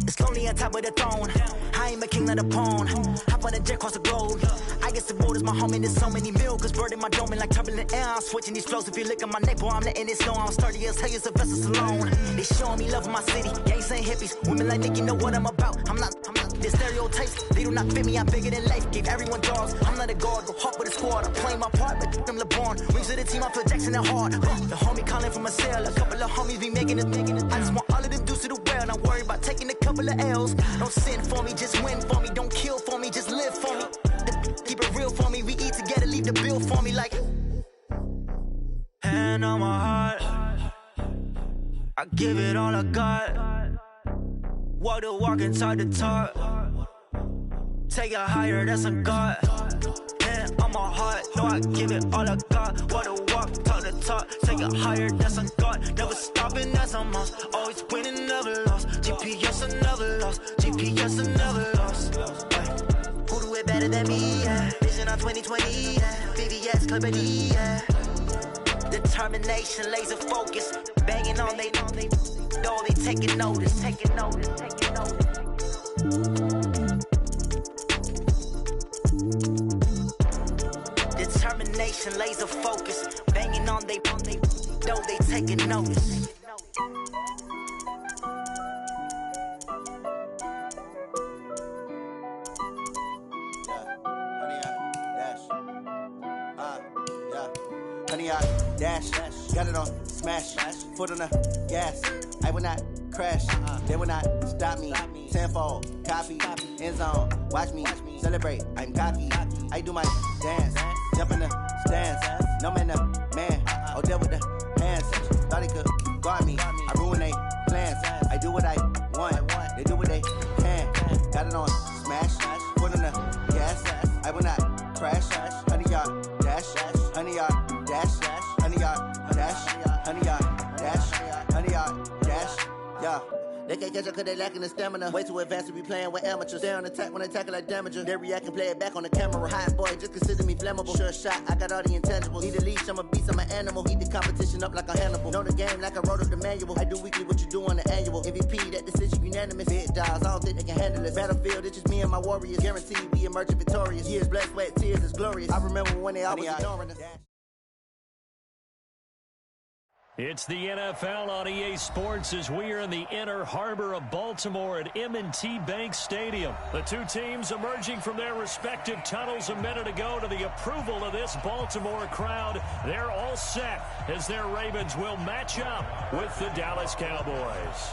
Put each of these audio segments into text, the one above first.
It's lonely on top of the throne. I am a king of the pawn. Hop on a jet across the globe. I guess the road is my home and there's so many milk. Bird in my dome and like turbulent air. I'm switching these flows. If you look at my neck, boy, I'm letting it snow. I'm sturdy as hell as a vessel alone. They showing me love in my city. Gangs and hippies. Women like Nick, you know what I'm about. I'm not the stereotypes. They do not fit me. I'm bigger than life. Gave everyone dogs. I'm not a guard. Go hard with a squad. I'm playing my part, but I'm LeBron. Rings of the team. I feel Jackson and hard. The homie calling from a cell. A couple of homies be making it. I just want all of them dudes to the well. Not worry about taking a couple of L's. Don't sin for me, just win for me. Don't kill for me, just live for me. Keep it real for me. We eat together, leave the bill for me like. Hand on my heart, I give it all I got. Walk the walk and talk the talk. Take it higher, that's a God. Hand on my heart, no, I give it all I got. Walk the walk, talk the talk. Take it higher, that's a God. Never stopping, that's a must. Always winning, never lost. GPS, I never lost. GPS, I never lost. Who do it better than me? Yeah. Vision on 2020. Yeah. VVS, Clippity. Yeah. Determination, laser focus. Banging on they know they taking notice. Taking notice. Taking notice. Determination, laser focus. Banging on they know they taking notice. Honey, I dash, got it on smash, foot on the gas. I will not crash, they will not stop me. Tenfold, copy, end zone, watch me celebrate. I'm cocky, I do my dance, jump in the stands. No man, the man, oh, deal with the hands. Thought he could guard me, I ruin they plans. I do what I want, they do what they can. Got it on smash, foot on the gas. I will not crash, honey, y'all dash, honey, y'all dash, honey, y'all dash, honey, y'all dash, honey, y'all dash, yeah. They can't catch up cause they lacking the stamina. Way too advanced to be playing with amateurs. Stay on attack when they tackle like damager. They react and play it back on the camera. Hot boy, just consider me flammable. Sure shot, I got all the intangibles. Need a leash, I'm a beast, I'm an animal. Heat the competition up like a Hannibal. Know the game like I wrote up the manual. I do weekly what you do on the annual. MVP, that decision unanimous. Big dials, I don't think they can handle it. Battlefield, it's just me and my warriors. Guaranteed we emerging victorious. Years, blood, sweat, tears, is glorious. I remember when they always ignoring us. It's the NFL on EA Sports as we are in the inner harbor of Baltimore at M&T Bank Stadium. The two teams emerging from their respective tunnels a minute ago to the approval of this Baltimore crowd. They're all set as their Ravens will match up with the Dallas Cowboys.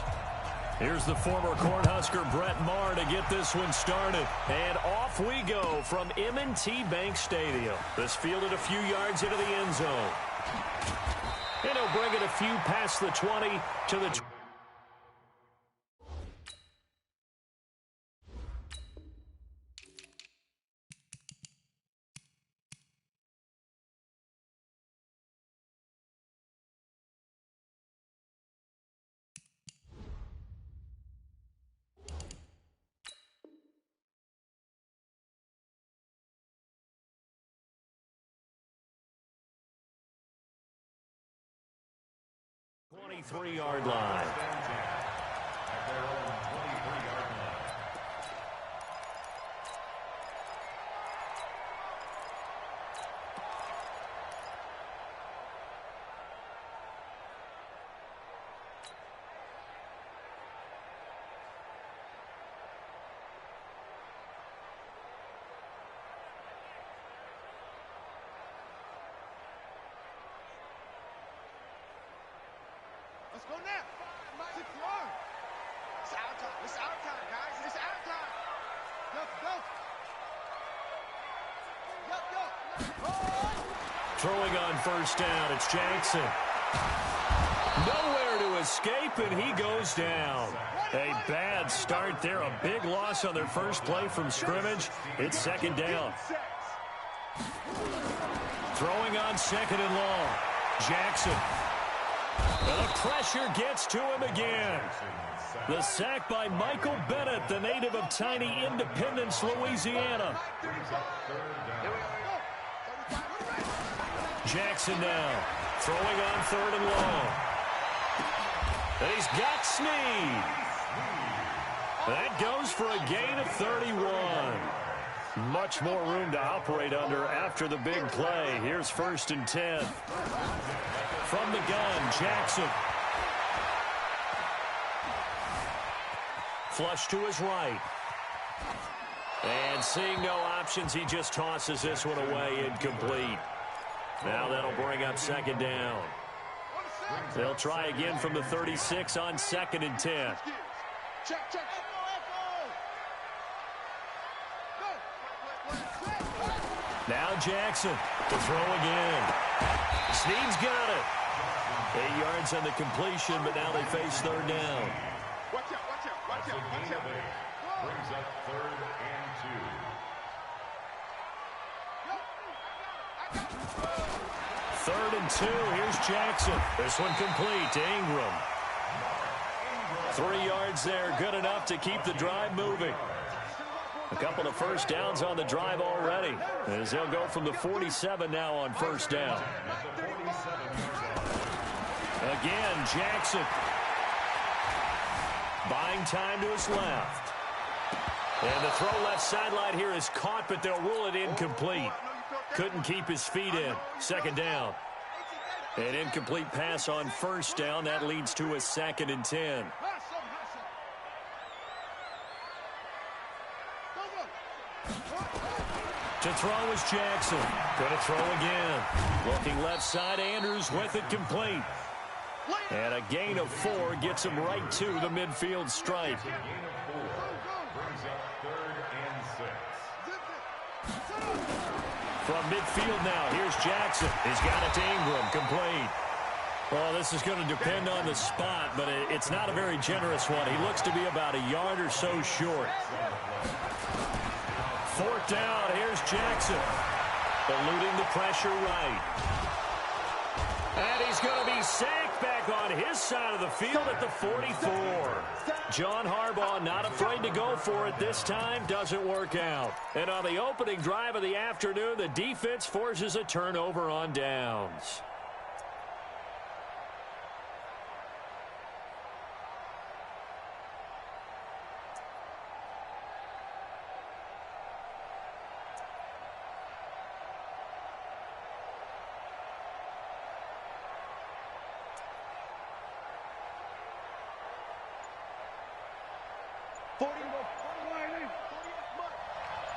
Here's the former Cornhusker Brett Maher to get this one started. And off we go from M&T Bank Stadium. This fielded a few yards into the end zone. And he'll bring it a few past the 20 to the 23-yard line. Let's go now. It's long. It's our time. It's our time, guys. It's our time. Go. Throwing on first down, it's Jackson. Nowhere to escape, and he goes down. A bad start there. A big loss on their first play from scrimmage. It's second down. Throwing on second and long. Jackson. And the pressure gets to him again. The sack by Michael Bennett, the native of tiny Independence, Louisiana. Jackson now throwing on 3rd and long. And he's got Snead. That goes for a gain of 31. Much more room to operate under after the big play. Here's 1st and 10. From the gun, Jackson. Flush to his right. And seeing no options, he just tosses this one away, incomplete. Now that'll bring up 2nd down. They'll try again from the 36 on 2nd and 10. Check. Now Jackson to throw again. Snead's got it. 8 yards on the completion, but now they face 3rd down. Watch out. Brings up 3rd and 2. 3rd and 2. Here's Jackson. This one complete to Ingram. 3 yards there, good enough to keep the drive moving. A couple of 1st downs on the drive already, as they'll go from the 47 now on 1st down. Again, Jackson. Buying time to his left. And the throw left sideline here is caught, but they'll rule it incomplete. Couldn't keep his feet in. 2nd down. An incomplete pass on 1st down. That leads to a 2nd and 10. To throw is Jackson. Going to throw again. Looking left side, Andrews with it complete. And a gain of 4 gets him right to the midfield stripe. From midfield now, here's Jackson. He's got it to Ingram, complete. Well, this is going to depend on the spot, but it's not a very generous one. He looks to be about a yard or so short. 4th down, here's Jackson. Eluding the pressure right. And he's going to be sacked back on his side of the field at the 44. John Harbaugh not afraid to go for it this time. Doesn't work out. And on the opening drive of the afternoon, the defense forces a turnover on downs.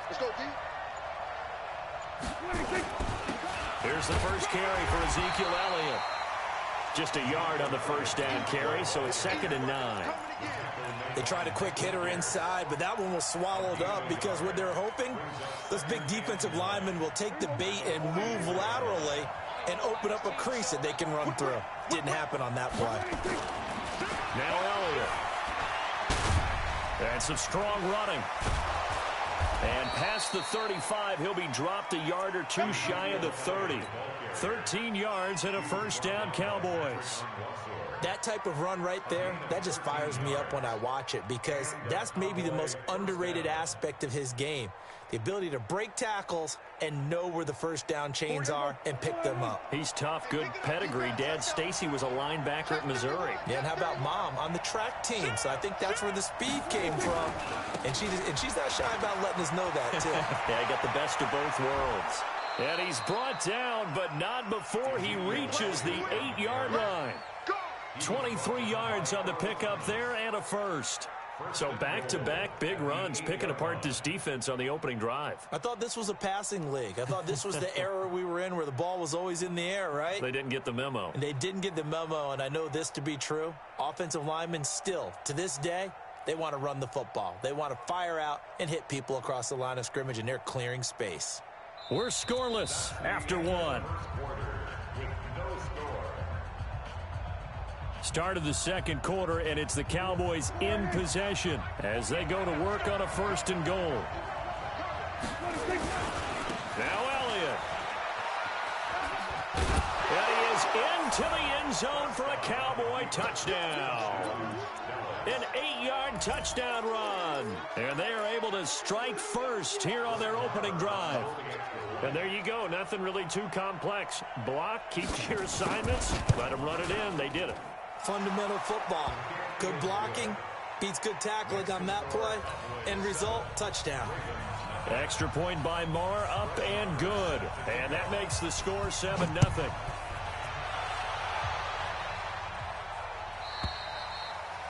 Let's go, D. Here's the first carry for Ezekiel Elliott. Just a yard on the 1st down carry, so it's 2nd and 9. They tried a quick hitter inside, but that one was swallowed up because what they're hoping, those big defensive linemen will take the bait and move laterally and open up a crease that they can run through. Didn't happen on that play. Now Elliott. And some strong running. And past the 35, he'll be dropped a yard or 2 shy of the 30. 13 yards and a 1st down, Cowboys. That type of run right there, that just fires me up when I watch it because that's maybe the most underrated aspect of his game. The ability to break tackles and know where the 1st down chains are and pick them up. He's tough, good pedigree. Dad Stacy was a linebacker at Missouri. Yeah, and how about Mom on the track team? So I think that's where the speed came from. And she's not shy about letting us know that, too. Yeah, I got the best of both worlds. And he's brought down, but not before he reaches the 8-yard line. 23 yards on the pickup there and a 1st. So back-to-back big runs, picking apart this defense on the opening drive. I thought this was a passing league. I thought this was the era we were in where the ball was always in the air, right? They didn't get the memo. And they didn't get the memo, and I know this to be true. Offensive linemen still, to this day, they want to run the football. They want to fire out and hit people across the line of scrimmage, and they're clearing space. We're scoreless after 1. Start of the 2nd quarter, and it's the Cowboys in possession as they go to work on a 1st and goal. Now Elliott. And he is into the end end zone for a Cowboy touchdown. An 8-yard touchdown run. And they are able to strike first here on their opening drive. And there you go. Nothing really too complex. Block, keep your assignments, let them run it in. They did it. Fundamental football. Good blocking beats good tackling on that play. End result, touchdown. Extra point by Marr, up and good. And that makes the score 7-0.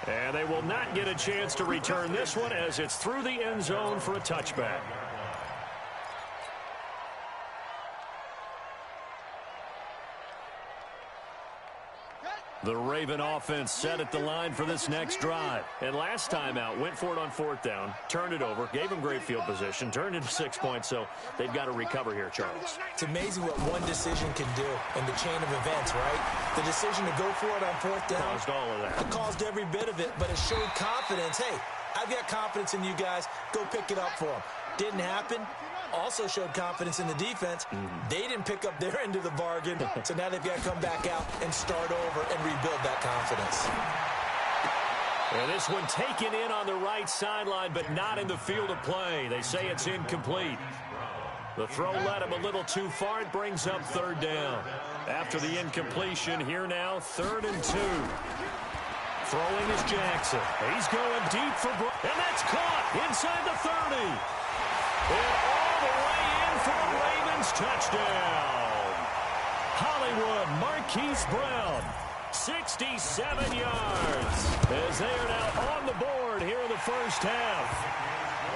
And they will not get a chance to return this one as it's through the end zone for a touchback. The Raven offense set at the line for this next drive. And last time out, went for it on 4th down, turned it over, gave them great field position, turned into 6 points, so they've got to recover here, Charles. It's amazing what one decision can do in the chain of events, right? The decision to go for it on 4th down. Caused all of that. It caused every bit of it, but it showed confidence. Hey, I've got confidence in you guys. Go pick it up for them. Didn't happen. Also showed confidence in the defense. They didn't pick up their end of the bargain, so now they've got to come back out and start over and rebuild that confidence. And this one taken in on the right sideline, but not in the field of play. They say it's incomplete. The throw led him a little too far. It brings up 3rd down. After the incompletion, here now, 3rd and 2. Throwing is Jackson. He's going deep for Brown. And that's caught inside the 30. And all the way in for the Ravens touchdown. Hollywood Marquise Brown, 67 yards. As they are now on the board here in the first half.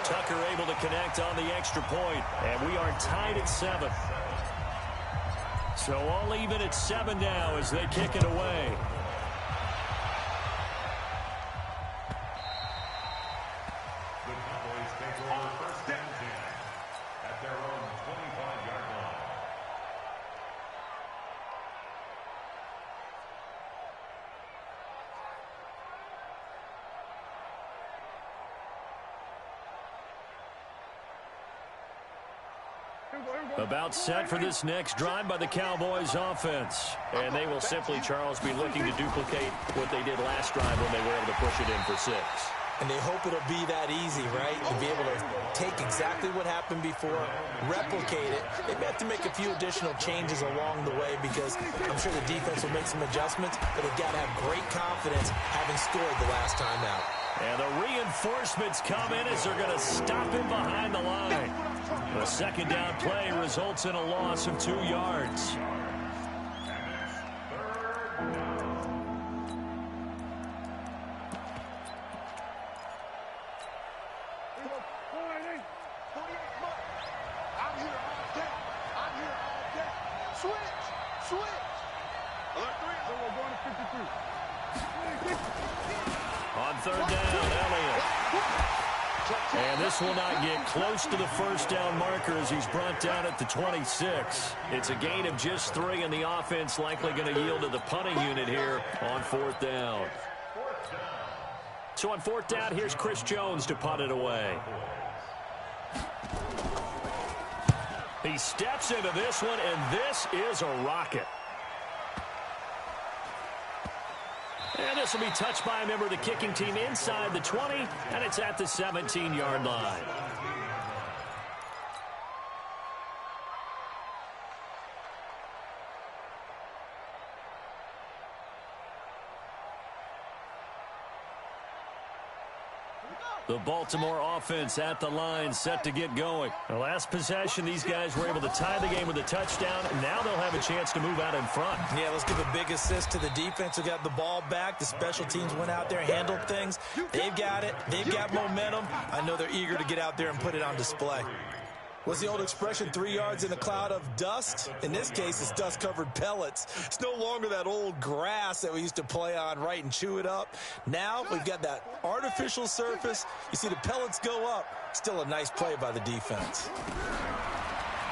Tucker able to connect on the extra point, and we are tied at 7. So all even at 7 now as they kick it away. About set for this next drive by the Cowboys offense. And they will simply, Charles, be looking to duplicate what they did last drive when they were able to push it in for 6. And they hope it'll be that easy, right? To be able to take exactly what happened before, replicate it. They may have to make a few additional changes along the way because I'm sure the defense will make some adjustments, but they've got to have great confidence having scored the last time out. And the reinforcements come in as they're going to stop him behind the line. The 2nd down play results in a loss of 2 yards. On 3rd down, Elliott. And this will not get close to the 1st down marker as he's brought down at the 26. It's a gain of just 3, and the offense likely going to yield to the punting unit here on 4th down. So on 4th down, here's Chris Jones to punt it away. He steps into this one, and this is a rocket. And this will be touched by a member of the kicking team inside the 20, and it's at the 17-yard line. The Baltimore offense at the line, set to get going. The last possession, these guys were able to tie the game with a touchdown. Now they'll have a chance to move out in front. Yeah, let's give a big assist to the defense who got the ball back. The special teams went out there, handled things. They've got it. They've got momentum. I know they're eager to get out there and put it on display. What's the old expression, 3 yards in a cloud of dust? In this case, it's dust-covered pellets. It's no longer that old grass that we used to play on, right, and chew it up. Now we've got that artificial surface. You see the pellets go up. Still a nice play by the defense.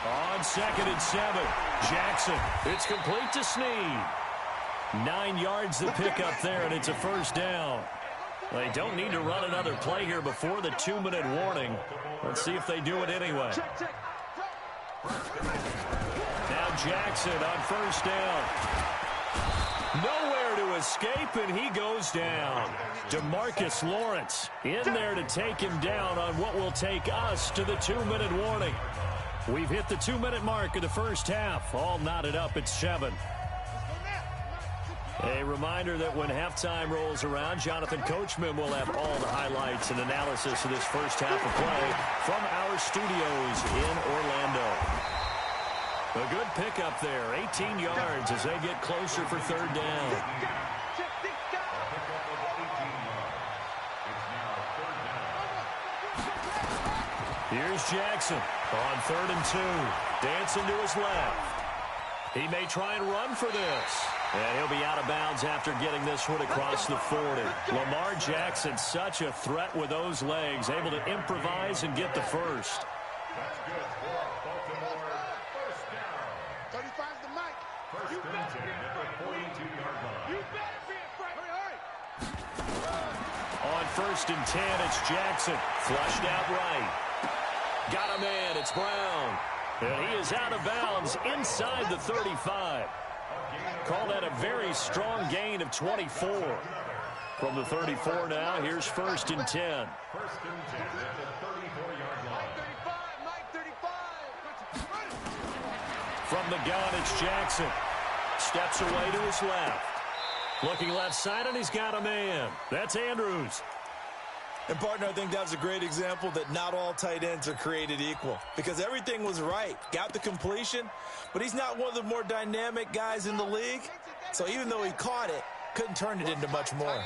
On 2nd and 7, Jackson. It's complete to Snead. 9 yards the pickup there, and it's a 1st down. They don't need to run another play here before the 2-minute warning. Let's see if they do it anyway. Now Jackson on 1st down. Nowhere to escape, and he goes down. DeMarcus Lawrence in there to take him down on what will take us to the 2-minute warning. We've hit the 2-minute mark of the first half. All knotted up at 7. A reminder that when halftime rolls around, Jonathan Coachman will have all the highlights and analysis of this first half of play from our studios in Orlando. A good pickup there, 18 yards as they get closer for third down. Here's Jackson on 3rd and 2. Dancing to his left. He may try and run for this. And he'll be out of bounds after getting this one across the 40. Lamar Jackson, such a threat with those legs, able to improvise and get the first. That's good for Baltimore. First down. 35's the mic. First and 10 at the 42-yard line. You better be afraid. Hurry. On 1st and 10, it's Jackson. Flushed out right. Got a man. It's Brown. And he is out of bounds inside the 35. Call that a very strong gain of 24. From the 34 now, here's 1st and 10. First and 10 at the 34-yard line. Mike 35. From the gun, it's Jackson. Steps away to his left. Looking left side, and he's got a man. That's Andrews. And, partner, I think that's a great example that not all tight ends are created equal. Because everything was right. Got the completion, but he's not one of the more dynamic guys in the league. So even though he caught it, couldn't turn it into much more.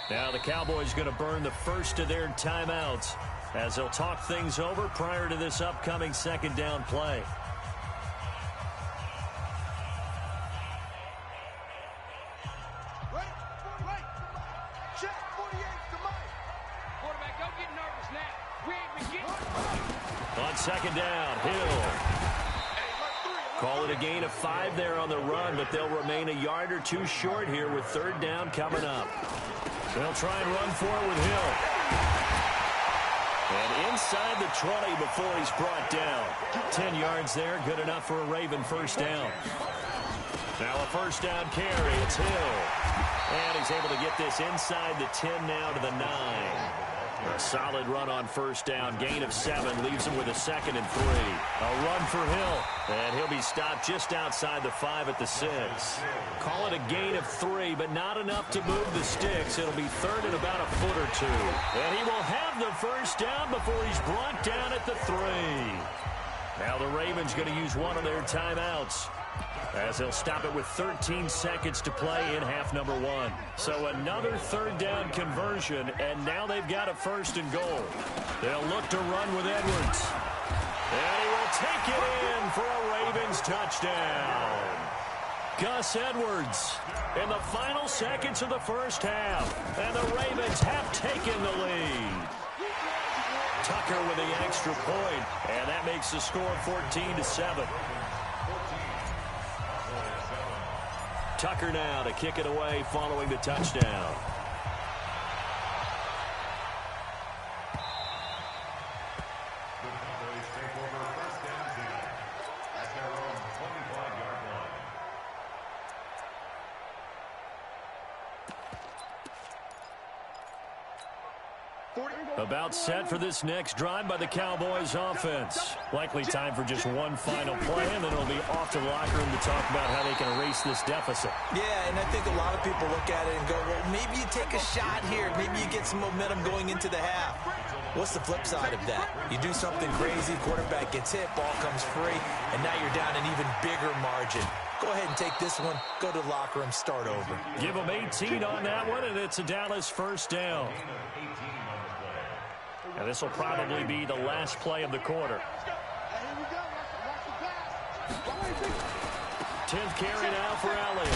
Now the Cowboys going to burn the first of their timeouts as they'll talk things over prior to this upcoming 2nd down play. On 2nd down, Hill. Call it a gain of 5 there on the run, but they'll remain a yard or 2 short here with 3rd down coming up. They'll try and run for it with Hill. And inside the 20 before he's brought down. 10 yards there, good enough for a Raven first down. Now a first down carry, it's Hill. And he's able to get this inside the 10 now to the 9. A solid run on first down. Gain of 7 leaves him with a 2nd and 3. A run for Hill. And he'll be stopped just outside the 5 at the 6. Call it a gain of 3, but not enough to move the sticks. It'll be 3rd and about a foot or 2. And he will have the first down before he's brought down at the 3. Now the Ravens going to use one of their timeouts, as they'll stop it with 13 seconds to play in half number 1. So another 3rd down conversion, and now they've got a 1st and goal. They'll look to run with Edwards. And he will take it in for a Ravens touchdown. Gus Edwards in the final seconds of the first half. And the Ravens have taken the lead. Tucker with the extra point, and that makes the score 14-7. Tucker now to kick it away following the touchdown. The Cowboys take over first and 10 at their own 25-yard line. About set for this next drive by the Cowboys offense. Likely time for just one final play, and then it'll be off to the locker room to talk about how they can erase this deficit. Yeah, and I think a lot of people look at it and go, well, maybe you take a shot here. Maybe you get some momentum going into the half. What's the flip side of that? You do something crazy, quarterback gets hit, ball comes free, and now you're down an even bigger margin. Go ahead and take this one, go to the locker room, start over. Give them 18 on that one, and it's a Dallas first down. And this will probably be the last play of the quarter. 10th carry now for Elliott.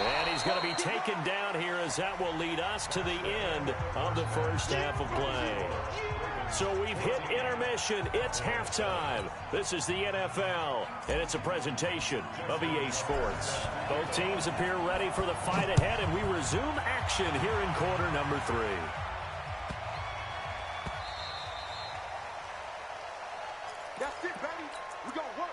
And he's going to be taken down here, as that will lead us to the end of the first half of play. So we've hit intermission. It's halftime. This is the NFL, and it's a presentation of EA Sports. Both teams appear ready for the fight ahead, and we resume action here in quarter number 3. That's it, baby. We're going to work.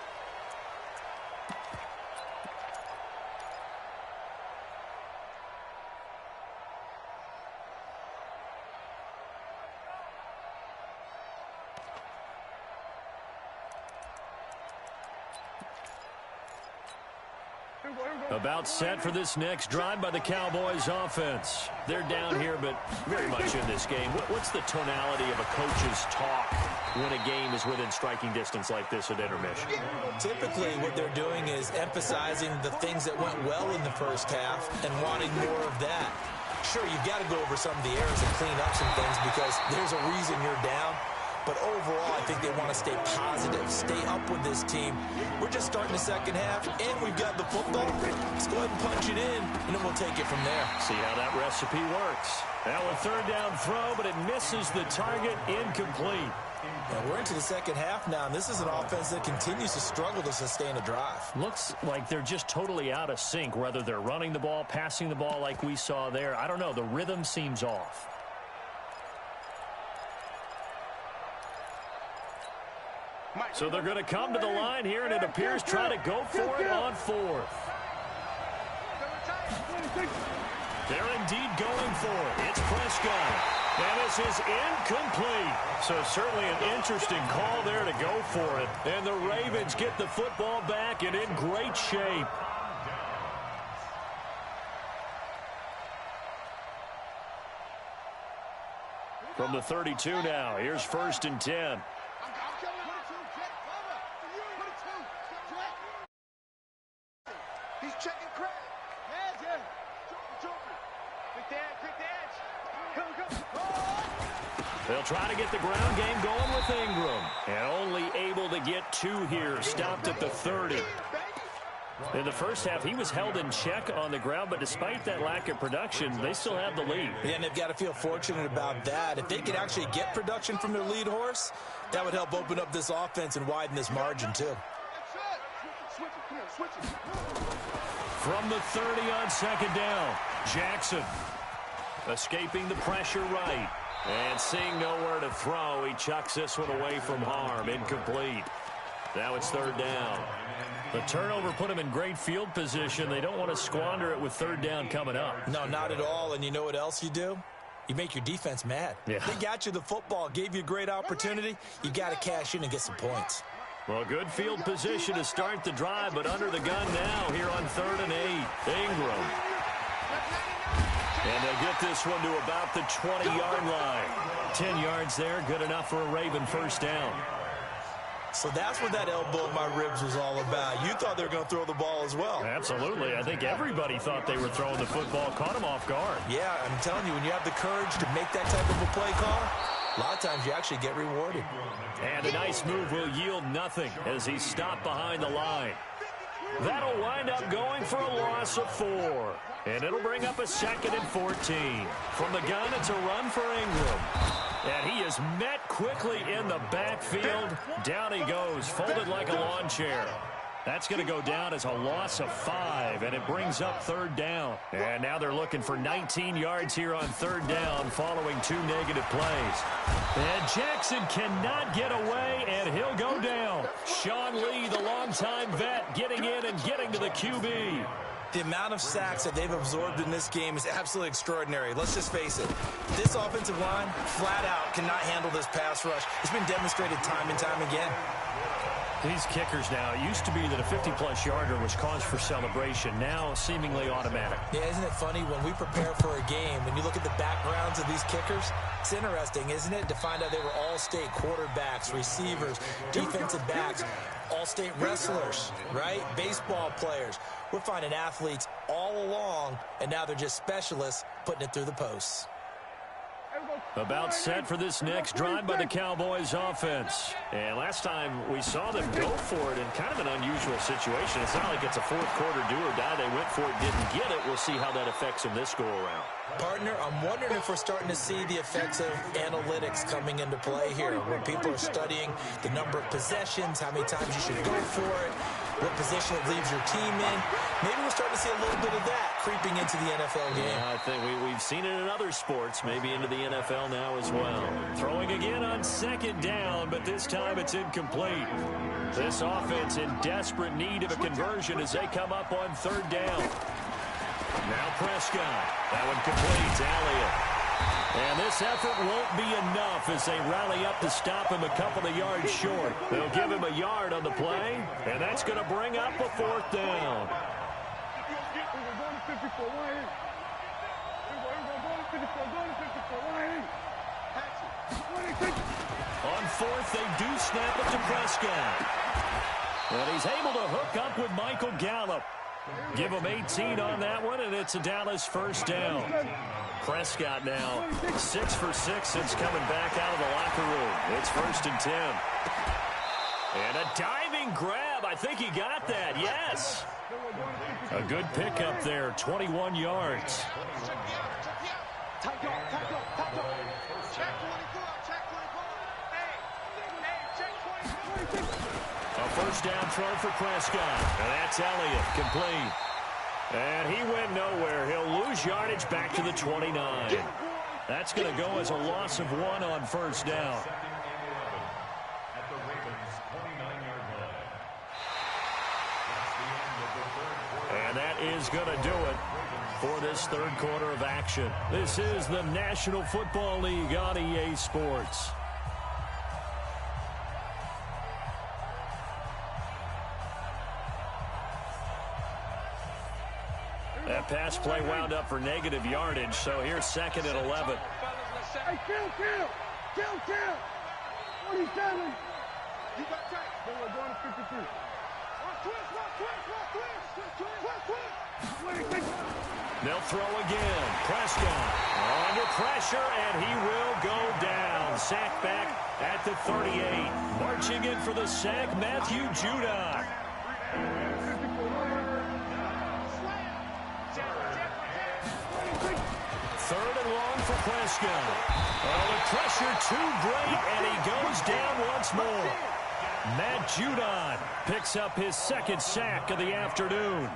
About set for this next drive by the Cowboys offense. They're down here, but very much in this game. What's the tonality of a coach's talk when a game is within striking distance like this at intermission? Typically, what they're doing is emphasizing the things that went well in the first half and wanting more of that. Sure, you've got to go over some of the errors and clean up some things because there's a reason you're down. But overall, I think they want to stay positive, stay up with this team. We're just starting the second half, and we've got the football. Let's go ahead and punch it in, and then we'll take it from there. See how that recipe works. Now a third down throw, but it misses the target, incomplete. Now we're into the second half now, and this is an offense that continues to struggle to sustain a drive. Looks like they're just totally out of sync, whether they're running the ball, passing the ball like we saw there. I don't know. The rhythm seems off. So they're going to come to the line here, and it appears try to go for it on fourth. They're indeed going for it. It's Prescott. And this is incomplete. So certainly an interesting call there to go for it. And the Ravens get the football back and in great shape. From the 32 now, here's 1st and 10. He's checking credit. They'll try to get the ground game going with Ingram. And only able to get 2 here. Stopped at the 30. In the first half, he was held in check on the ground, but despite that lack of production, they still have the lead. Yeah, and they've got to feel fortunate about that. If they could actually get production from their lead horse, that would help open up this offense and widen this margin, too. From the 30 on 2nd down, Jackson escaping the pressure right. And seeing nowhere to throw, he chucks this one away from harm. Incomplete. Now it's 3rd down. The turnover put him in great field position. They don't want to squander it with 3rd down coming up. No, not at all. And you know what else you do? You make your defense mad. Yeah. They got you the football, gave you a great opportunity. You got to cash in and get some points. Well, good field position to start the drive, but under the gun now here on 3rd and 8. Ingram. And they'll get this one to about the 20-yard line. 10 yards there, good enough for a Raven 1st down. So that's what that elbow in my ribs was all about. You thought they were going to throw the ball as well. Absolutely. I think everybody thought they were throwing the football, caught him off guard. Yeah, I'm telling you, when you have the courage to make that type of a play call, a lot of times you actually get rewarded. And a nice move will yield nothing as he's stopped behind the line. That'll wind up going for a loss of 4. And it'll bring up a 2nd and 14. From the gun, it's a run for Ingram. And he is met quickly in the backfield. Down he goes, folded like a lawn chair. That's going to go down as a loss of 5, and it brings up 3rd down. And now they're looking for 19 yards here on 3rd down following 2 negative plays. And Jackson cannot get away, and he'll go down. Sean Lee, the longtime vet, getting in and getting to the QB. The amount of sacks that they've absorbed in this game is absolutely extraordinary. Let's just face it. This offensive line, flat out, cannot handle this pass rush. It's been demonstrated time and time again. These kickers now, it used to be that a 50-plus yarder was cause for celebration. Now, seemingly automatic. Yeah, isn't it funny? When we prepare for a game, when you look at the backgrounds of these kickers, it's interesting, isn't it, to find out they were all-state quarterbacks, receivers, defensive backs, all-state wrestlers, right? Baseball players. We're finding athletes all along, and now they're just specialists putting it through the posts. About set for this next drive by the Cowboys offense. And last time we saw them go for it in kind of an unusual situation. It's not like it's a 4th quarter do or die. They went for it, didn't get it. We'll see how that affects them this go-around. Partner, I'm wondering if we're starting to see the effects of analytics coming into play here, where people are studying the number of possessions, how many times you should go for it, what position it leaves your team in. Maybe we're starting to see a little bit of that creeping into the NFL game. Yeah, I think we've seen it in other sports, maybe into the NFL now as well. Throwing again on 2nd down, but this time it's incomplete. This offense in desperate need of a conversion as they come up on 3rd down. Now Prescott. That one completes. Elliott. And this effort won't be enough as they rally up to stop him a couple of yards short. They'll give him a yard on the play, and that's going to bring up a 4th down. On fourth, they do snap it to Prescott. And he's able to hook up with Michael Gallup. Give him 18 on that one, and it's a Dallas first down. Prescott now 6 for 6 since coming back out of the locker room. It's 1st and 10. And a diving grab. I think he got that. Yes. A good pickup there, 21 yards. A first down throw for Prescott. And that's Elliott, complete. And he went nowhere. He'll lose yardage back to the 29. That's going to go as a loss of 1 on first down. And that is going to do it for this third quarter of action. This is the National Football League on EA Sports. That pass play wound up for negative yardage, so here's 2nd and 11. Hey, kill! 47. You got tight. We're going to 53. They'll throw again. Prescott under pressure, and he will go down. Sacked back at the 38. Marching in for the sack, Matthew Judon. 3rd and long for Prescott. Oh, the pressure too great, and he goes down once more. Matt Judon picks up his 2nd sack of the afternoon.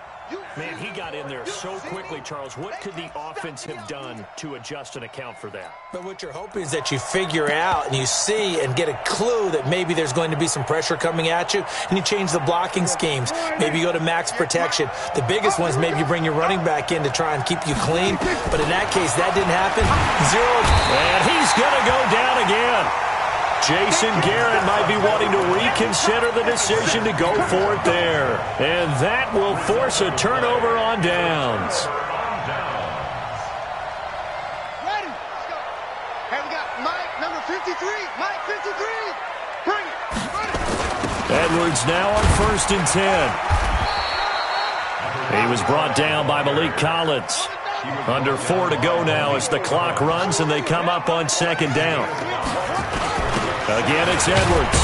Man, he got in there so quickly, Charles. What could the offense have done to adjust and account for that? But what you're hoping is that you figure out and you see and get a clue that maybe there's going to be some pressure coming at you, and you change the blocking schemes. Maybe you go to max protection. The biggest one is maybe you bring your running back in to try and keep you clean. But in that case, that didn't happen. 0. And he's going to go down again. Jason Garrett might be wanting to reconsider the decision to go for it there. And that will force a turnover on downs. Ready? Let's go. Hey, we got Mike, number 53. Mike, 53. Bring it. Run it. Edwards now on 1st and 10. He was brought down by Malik Collins. Under 4 to go now as the clock runs and they come up on 2nd down. Again, it's Edwards.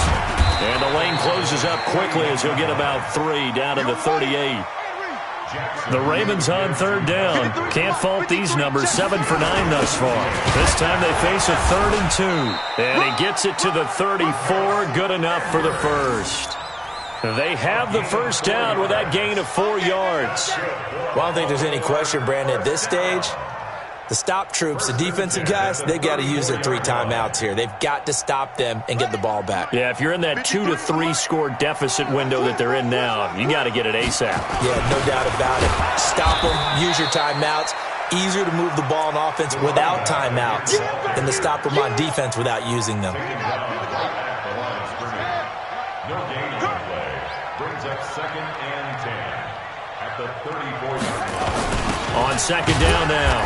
And the lane closes up quickly as he'll get about 3 down to the 38. The Ravens on 3rd down. Can't fault these numbers. 7 for 9 thus far. This time they face a 3rd and 2. And he gets it to the 34. Good enough for the first. They have the first down with that gain of 4 yards. Well, I don't think there's any question, Brandon, at this stage. The stop troops, the defensive guys, they've got to use their 3 timeouts here. They've got to stop them and get the ball back. Yeah, if you're in that 2 to 3 score deficit window that they're in now, you got to get it ASAP. Yeah, no doubt about it. Stop them, use your timeouts. Easier to move the ball on offense without timeouts than to stop them on defense without using them. No gain on play. Brings up 2nd and 10 at the 34-yard line. On 2nd down now.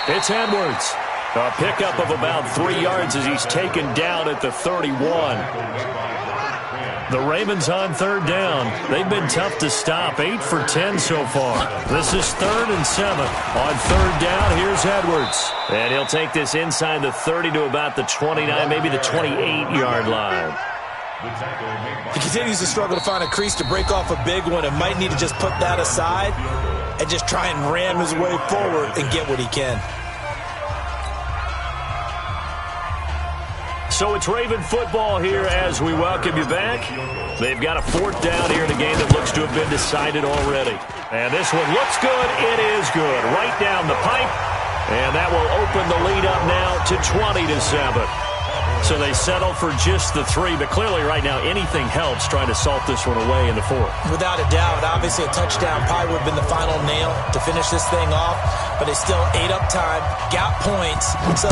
It's Edwards. A pickup of about 3 yards as he's taken down at the 31. The Ravens on 3rd down. They've been tough to stop. 8 for 10 so far. This is 3rd and 7. On 3rd down, here's Edwards. And he'll take this inside the 30 to about the 29, maybe the 28-yard line. He continues to struggle to find a crease to break off a big one and might need to just put that aside and just try and ram his way forward and get what he can. So it's Raven football here as we welcome you back. They've got a 4th down here in a game that looks to have been decided already. And this one looks good. It is good. Right down the pipe. And that will open the lead up now to 20-7. So they settle for just the 3, but clearly right now anything helps trying to salt this one away in the 4th. Without a doubt, obviously a touchdown probably would have been the final nail to finish this thing off, but it's still ate up time, got points, so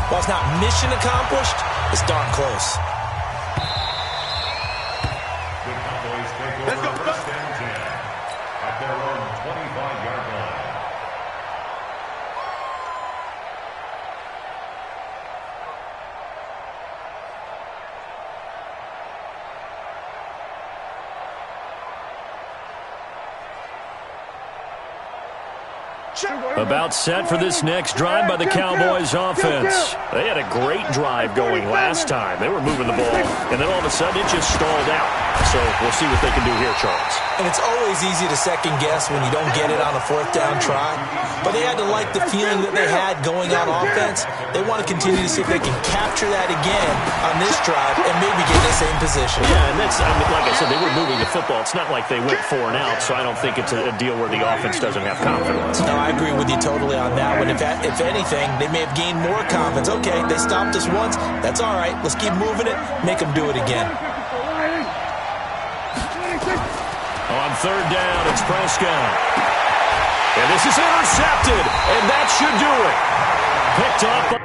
while it's not mission accomplished, it's darn close. The Cowboys take over 1st and 10 at their own 25-yard line. About set for this next drive by the Cowboys offense. They had a great drive going last time. They were moving the ball, and then all of a sudden it just stalled out. So we'll see what they can do here, Charles. And it's always easy to second guess when you don't get it on a fourth down try. But they had to like the feeling that they had going on offense. They want to continue to see if they can capture that again on this drive and maybe get in the same position. Yeah, and that's, I mean, like I said, they were moving the football. It's not like they went 4 and out, so I don't think it's a deal where the offense doesn't have confidence. No, I agree with you totally on that one. If anything, they may have gained more confidence. Okay, they stopped us once. That's all right. Let's keep moving it. Make them do it again. On third down, it's Prescott. And this is intercepted, and that should do it. Picked up.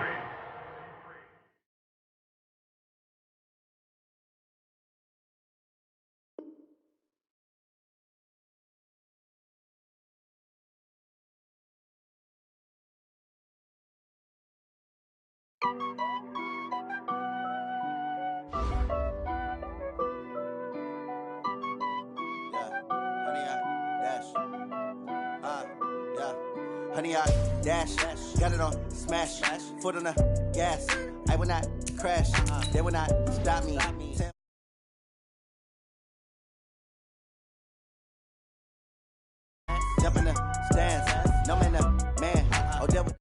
Honey, I dash, got it on, smash, foot on the gas. I will not crash, they will not stop me. Jump in the stands, no man, man. Oh, devil.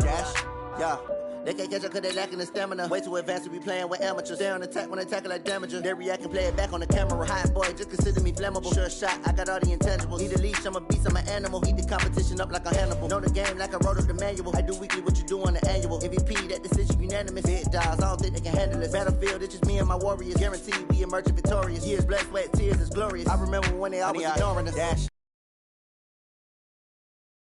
Cash, yeah. They can't catch up cause they lacking the stamina. Way too advanced to be playing with amateurs. They on attack when they tackle like damager. They react and play it back on the camera. Hot boy, just consider me flammable. Sure shot, I got all the intangibles. Need a leash, I'm a beast, I'm an animal. Eat the competition up like a Hannibal. Know the game like I wrote up the manual. I do weekly what you do on the annual. MVP, that decision unanimous. Big dogs, I don't think they can handle it. Battlefield, it's just me and my warriors. Guaranteed we emerging victorious. Years, blood, sweat, tears, it's glorious. I remember when they always ignoring us. Dash.